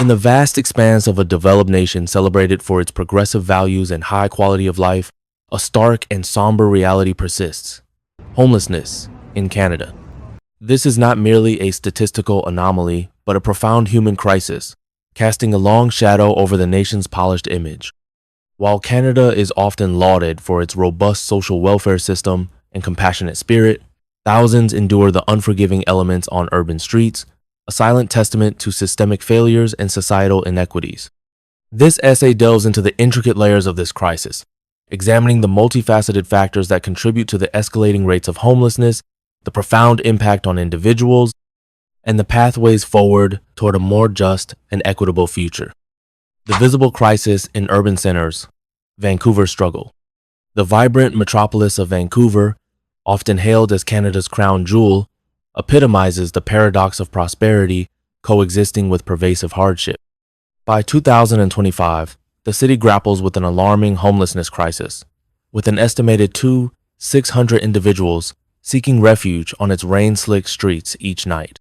In the vast expanse of a developed nation celebrated for its progressive values and high quality of life, a stark and somber reality persists: homelessness in Canada. This is not merely a statistical anomaly, but a profound human crisis, casting a long shadow over the nation's polished image. While Canada is often lauded for its robust social welfare system and compassionate spirit, thousands endure the unforgiving elements on urban streets, a silent testament to systemic failures and societal inequities. This essay delves into the intricate layers of this crisis, examining the multifaceted factors that contribute to the escalating rates of homelessness, the profound impact on individuals, and the pathways forward toward a more just and equitable future. The visible crisis in urban centers, Vancouver's struggle. The vibrant metropolis of Vancouver, often hailed as Canada's crown jewel, epitomizes the paradox of prosperity coexisting with pervasive hardship. By 2025, the city grapples with an alarming homelessness crisis, with an estimated 600 individuals seeking refuge on its rain-slicked streets each night.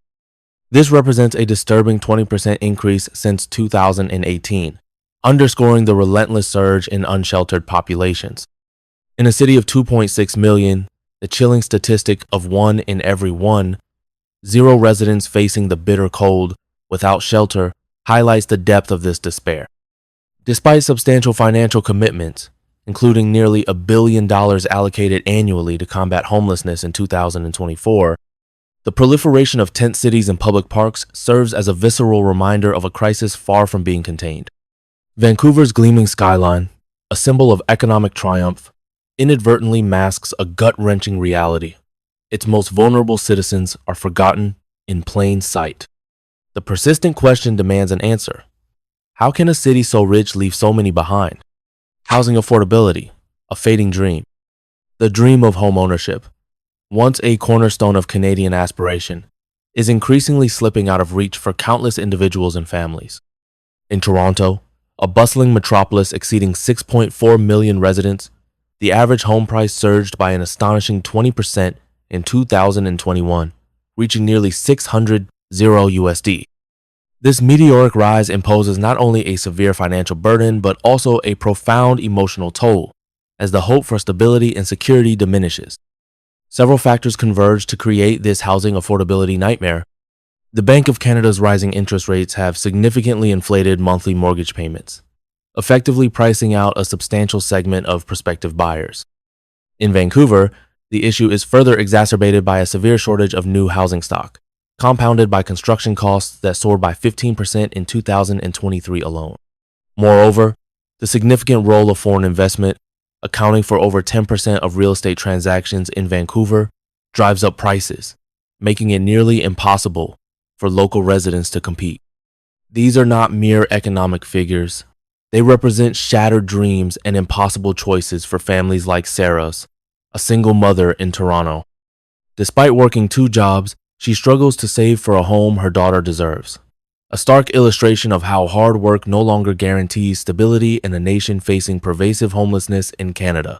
This represents a disturbing 20% increase since 2018, underscoring the relentless surge in unsheltered populations. In a city of 2.6 million, the chilling statistic of 1 in every 0 residents facing the bitter cold without shelter highlights the depth of this despair. Despite substantial financial commitments, including nearly $1 billion allocated annually to combat homelessness in 2024, the proliferation of tent cities and public parks serves as a visceral reminder of a crisis far from being contained. Vancouver's gleaming skyline, a symbol of economic triumph, inadvertently masks a gut-wrenching reality. Its most vulnerable citizens are forgotten in plain sight. The persistent question demands an answer. How can a city so rich leave so many behind? Housing affordability, a fading dream. The dream of home ownership, once a cornerstone of Canadian aspiration, is increasingly slipping out of reach for countless individuals and families. In Toronto, a bustling metropolis exceeding 6.4 million residents, the average home price surged by an astonishing 20% in 2021, reaching nearly $600 USD. This meteoric rise imposes not only a severe financial burden, but also a profound emotional toll, as the hope for stability and security diminishes. Several factors converge to create this housing affordability nightmare. The Bank of Canada's rising interest rates have significantly inflated monthly mortgage payments, effectively pricing out a substantial segment of prospective buyers. In Vancouver, the issue is further exacerbated by a severe shortage of new housing stock, compounded by construction costs that soared by 15% in 2023 alone. Moreover, the significant role of foreign investment, accounting for over 10% of real estate transactions in Vancouver, drives up prices, making it nearly impossible for local residents to compete. These are not mere economic figures. They represent shattered dreams and impossible choices for families like Sarah's, a single mother in Toronto. Despite working 2 jobs, she struggles to save for a home her daughter deserves. A stark illustration of how hard work no longer guarantees stability in a nation facing pervasive homelessness in Canada.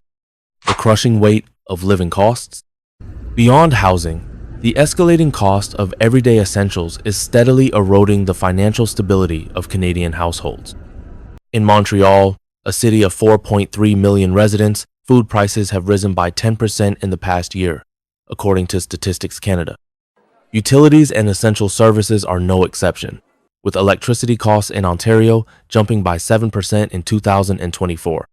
The crushing weight of living costs. Beyond housing, the escalating cost of everyday essentials is steadily eroding the financial stability of Canadian households. In Montreal, a city of 4.3 million residents, food prices have risen by 10% in the past year, according to Statistics Canada. Utilities and essential services are no exception, with electricity costs in Ontario jumping by 7% in 2024.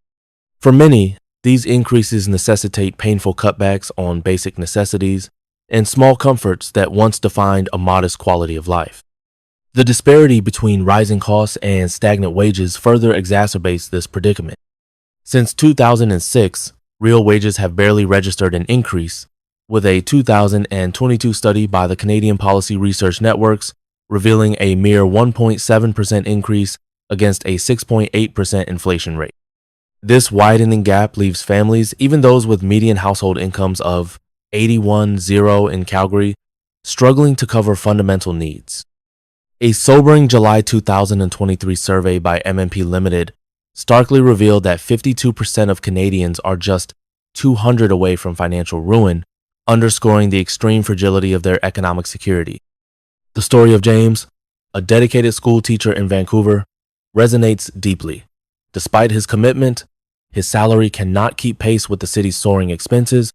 For many, these increases necessitate painful cutbacks on basic necessities and small comforts that once defined a modest quality of life. The disparity between rising costs and stagnant wages further exacerbates this predicament. Since 2006, real wages have barely registered an increase, with a 2022 study by the Canadian Policy Research Networks revealing a mere 1.7% increase against a 6.8% inflation rate. This widening gap leaves families, even those with median household incomes of $81,000 in Calgary, struggling to cover fundamental needs. A sobering July 2023 survey by MMP Limited starkly revealed that 52% of Canadians are just 200 away from financial ruin, underscoring the extreme fragility of their economic security. The story of James, a dedicated school teacher in Vancouver, resonates deeply. Despite his commitment, his salary cannot keep pace with the city's soaring expenses,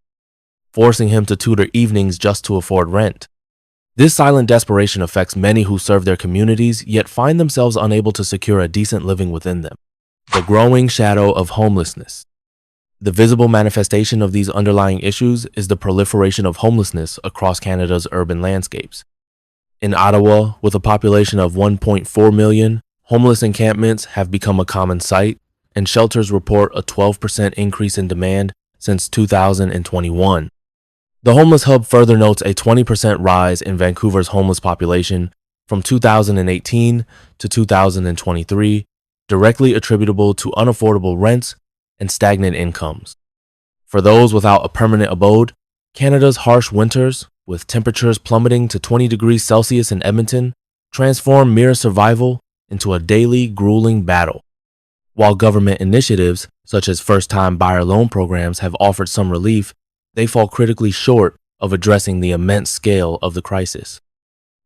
forcing him to tutor evenings just to afford rent. This silent desperation affects many who serve their communities yet find themselves unable to secure a decent living within them. The growing shadow of homelessness. The visible manifestation of these underlying issues is the proliferation of homelessness across Canada's urban landscapes. In Ottawa, with a population of 1.4 million, homeless encampments have become a common sight, and shelters report a 12% increase in demand since 2021. The Homeless Hub further notes a 20% rise in Vancouver's homeless population from 2018 to 2023, directly attributable to unaffordable rents and stagnant incomes. For those without a permanent abode, Canada's harsh winters, with temperatures plummeting to 20 degrees Celsius in Edmonton, transform mere survival into a daily, grueling battle. While government initiatives, such as first-time buyer loan programs, have offered some relief, they fall critically short of addressing the immense scale of the crisis.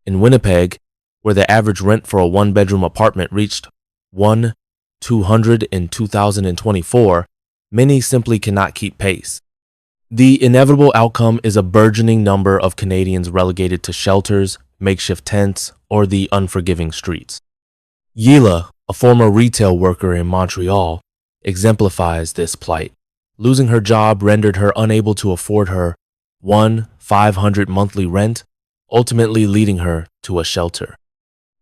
In Winnipeg, where the average rent for a one-bedroom apartment reached $1,200 in 2024, many simply cannot keep pace. The inevitable outcome is a burgeoning number of Canadians relegated to shelters, makeshift tents, or the unforgiving streets. Yila, a former retail worker in Montreal, exemplifies this plight. Losing her job rendered her unable to afford her $1,500 monthly rent, ultimately leading her to a shelter.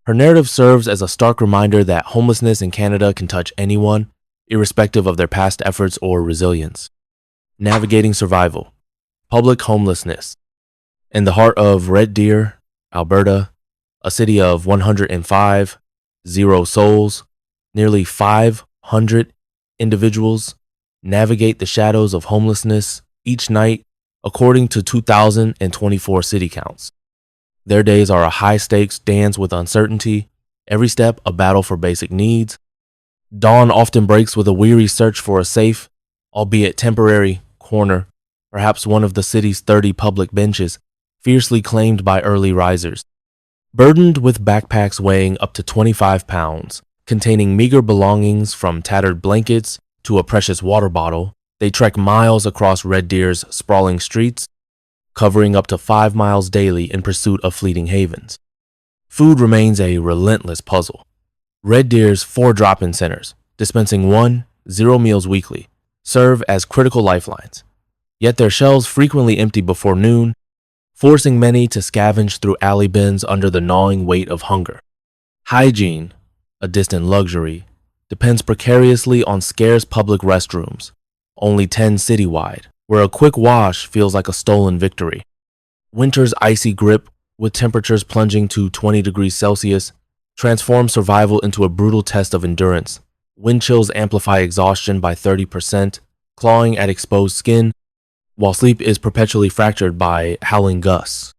Her narrative serves as a stark reminder that homelessness in Canada can touch anyone, irrespective of their past efforts or resilience. Navigating survival. Public homelessness. In the heart of Red Deer, Alberta, a city of 105, zero souls, nearly 500 individuals navigate the shadows of homelessness each night, according to 2024 city counts. Their days are a high-stakes dance with uncertainty, every step a battle for basic needs. Dawn often breaks with a weary search for a safe, albeit temporary, corner, perhaps one of the city's 30 public benches, fiercely claimed by early risers. Burdened with backpacks weighing up to 25 pounds, containing meager belongings from tattered blankets to a precious water bottle, they trek miles across Red Deer's sprawling streets, covering up to 5 miles daily in pursuit of fleeting havens. Food remains a relentless puzzle. Red Deer's 4 drop-in centers, dispensing 1-0 meals weekly, serve as critical lifelines. Yet their shelves frequently empty before noon, forcing many to scavenge through alley bins under the gnawing weight of hunger. Hygiene, a distant luxury, depends precariously on scarce public restrooms, only 10 citywide, where a quick wash feels like a stolen victory. Winter's icy grip, with temperatures plunging to 20 degrees Celsius, transforms survival into a brutal test of endurance. Wind chills amplify exhaustion by 30%, clawing at exposed skin, while sleep is perpetually fractured by howling gusts.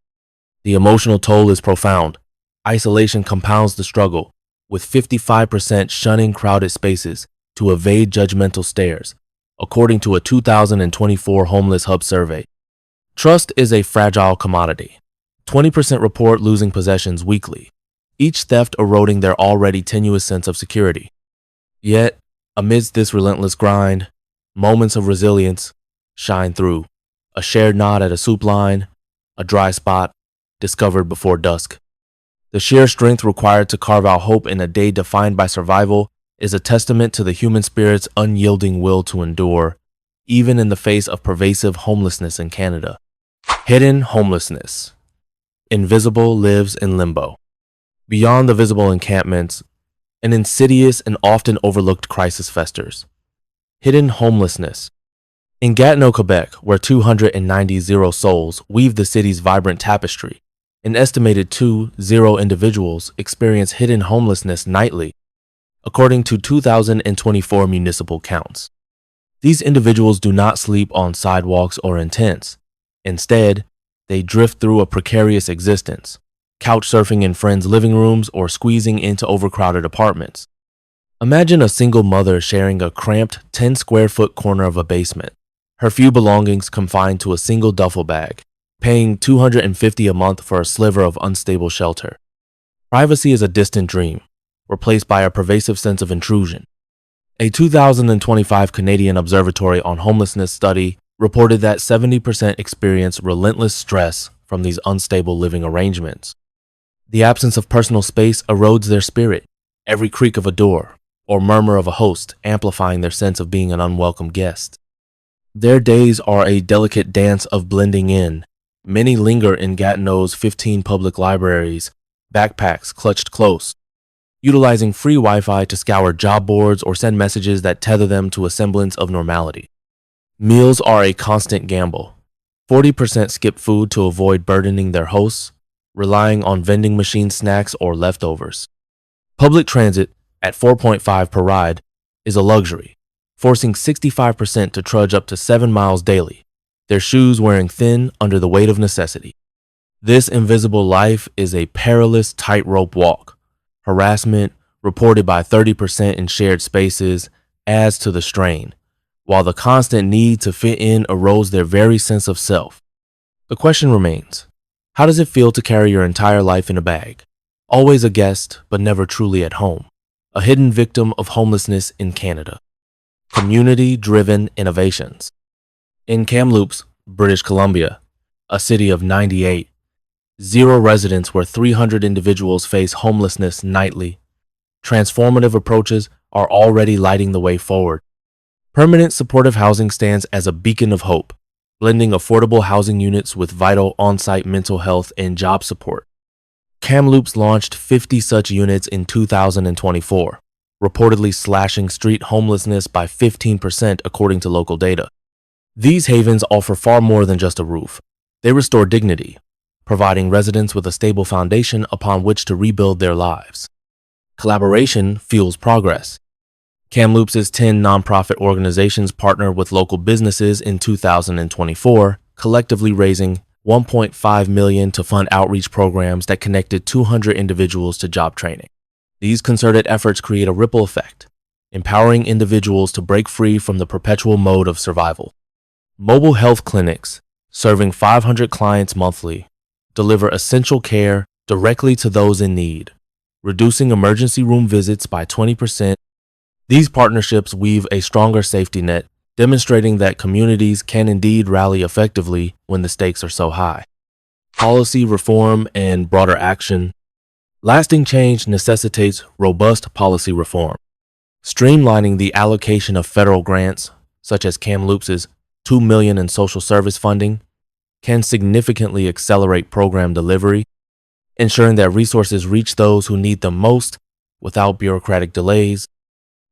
The emotional toll is profound. Isolation compounds the struggle, with 55% shunning crowded spaces to evade judgmental stares, according to a 2024 Homeless Hub survey. Trust is a fragile commodity. 20% report losing possessions weekly, each theft eroding their already tenuous sense of security. Yet, amidst this relentless grind, moments of resilience shine through. A shared nod at a soup line, a dry spot discovered before dusk. The sheer strength required to carve out hope in a day defined by survival is a testament to the human spirit's unyielding will to endure, even in the face of pervasive homelessness in Canada. Hidden homelessness. Invisible lives in limbo. Beyond the visible encampments, an insidious and often overlooked crisis festers. Hidden homelessness. In Gatineau, Quebec, where 290 zero souls weave the city's vibrant tapestry, an estimated 20 individuals experience hidden homelessness nightly, according to 2024 municipal counts. These individuals do not sleep on sidewalks or in tents. Instead, they drift through a precarious existence, couch surfing in friends' living rooms or squeezing into overcrowded apartments. Imagine a single mother sharing a cramped 10-square-foot corner of a basement, her few belongings confined to a single duffel bag, paying $250 a month for a sliver of unstable shelter. Privacy is a distant dream, replaced by a pervasive sense of intrusion. A 2025 Canadian Observatory on Homelessness study reported that 70% experience relentless stress from these unstable living arrangements. The absence of personal space erodes their spirit, every creak of a door or murmur of a host amplifying their sense of being an unwelcome guest. Their days are a delicate dance of blending in. Many linger in Gatineau's 15 public libraries, backpacks clutched close, utilizing free Wi-Fi to scour job boards or send messages that tether them to a semblance of normality. Meals are a constant gamble. 40% skip food to avoid burdening their hosts, relying on vending machine snacks or leftovers. Public transit, at 4.5 per ride, is a luxury, forcing 65% to trudge up to 7 miles daily, their shoes wearing thin under the weight of necessity. This invisible life is a perilous tightrope walk. Harassment, reported by 30% in shared spaces, adds to the strain, while the constant need to fit in erodes their very sense of self. The question remains, how does it feel to carry your entire life in a bag? Always a guest, but never truly at home. A hidden victim of homelessness in Canada. Community-driven innovations. In Kamloops, British Columbia, a city of 98, 0 residents where 300 individuals face homelessness nightly. Transformative approaches are already lighting the way forward. Permanent supportive housing stands as a beacon of hope, blending affordable housing units with vital on-site mental health and job support. Kamloops launched 50 such units in 2024, reportedly slashing street homelessness by 15% according to local data. These havens offer far more than just a roof. They restore dignity, providing residents with a stable foundation upon which to rebuild their lives. Collaboration fuels progress. Kamloops' 10 nonprofit organizations partnered with local businesses in 2024, collectively raising $1.5 million to fund outreach programs that connected 200 individuals to job training. These concerted efforts create a ripple effect, empowering individuals to break free from the perpetual mode of survival. Mobile health clinics, serving 500 clients monthly, deliver essential care directly to those in need, reducing emergency room visits by 20%. These partnerships weave a stronger safety net, demonstrating that communities can indeed rally effectively when the stakes are so high. Policy reform and broader action. Lasting change necessitates robust policy reform. Streamlining the allocation of federal grants, such as Kamloops' $2 million in social service funding, can significantly accelerate program delivery, ensuring that resources reach those who need them most without bureaucratic delays.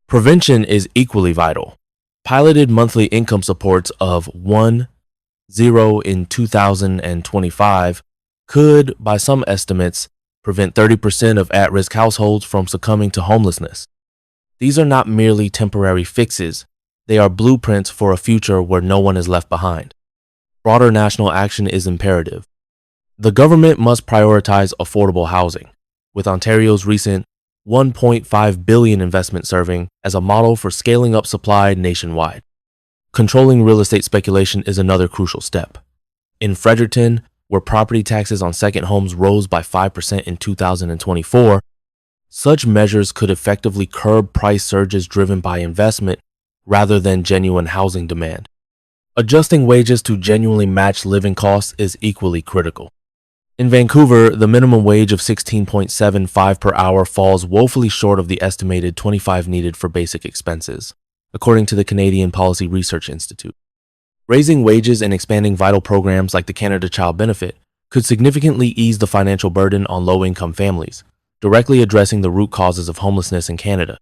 Prevention is equally vital. Piloted monthly income supports of $10 in 2025 could, by some estimates, prevent 30% of at-risk households from succumbing to homelessness. These are not merely temporary fixes, they are blueprints for a future where no one is left behind. Broader national action is imperative. The government must prioritize affordable housing, with Ontario's recent $1.5 billion investment serving as a model for scaling up supply nationwide. Controlling real estate speculation is another crucial step. In Fredericton, where property taxes on second homes rose by 5% in 2024, such measures could effectively curb price surges driven by investment rather than genuine housing demand. Adjusting wages to genuinely match living costs is equally critical. In Vancouver, the minimum wage of $16.75 per hour falls woefully short of the estimated $25 needed for basic expenses, according to the Canadian Policy Research Institute. Raising wages and expanding vital programs like the Canada Child Benefit could significantly ease the financial burden on low-income families, directly addressing the root causes of homelessness in Canada.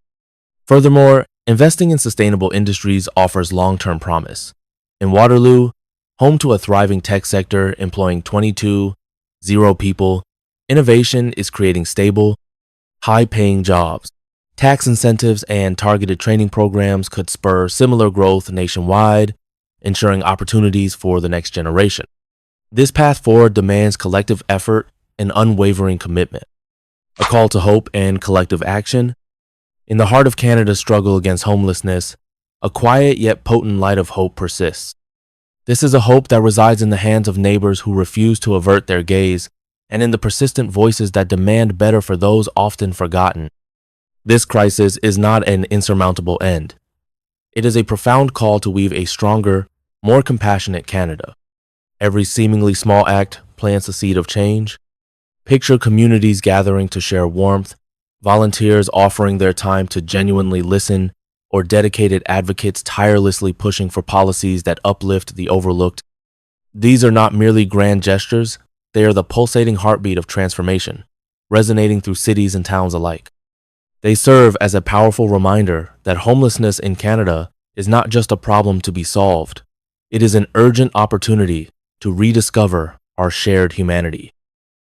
Furthermore, investing in sustainable industries offers long-term promise. In Waterloo, home to a thriving tech sector employing 0 people, innovation is creating stable, high-paying jobs. Tax incentives and targeted training programs could spur similar growth nationwide, ensuring opportunities for the next generation. This path forward demands collective effort and unwavering commitment. A call to hope and collective action. In the heart of Canada's struggle against homelessness, a quiet yet potent light of hope persists. This is a hope that resides in the hands of neighbors who refuse to avert their gaze and in the persistent voices that demand better for those often forgotten. This crisis is not an insurmountable end. It is a profound call to weave a stronger, more compassionate Canada. Every seemingly small act plants a seed of change. Picture communities gathering to share warmth, volunteers offering their time to genuinely listen, or dedicated advocates tirelessly pushing for policies that uplift the overlooked. These are not merely grand gestures, they are the pulsating heartbeat of transformation, resonating through cities and towns alike. They serve as a powerful reminder that homelessness in Canada is not just a problem to be solved, it is an urgent opportunity to rediscover our shared humanity.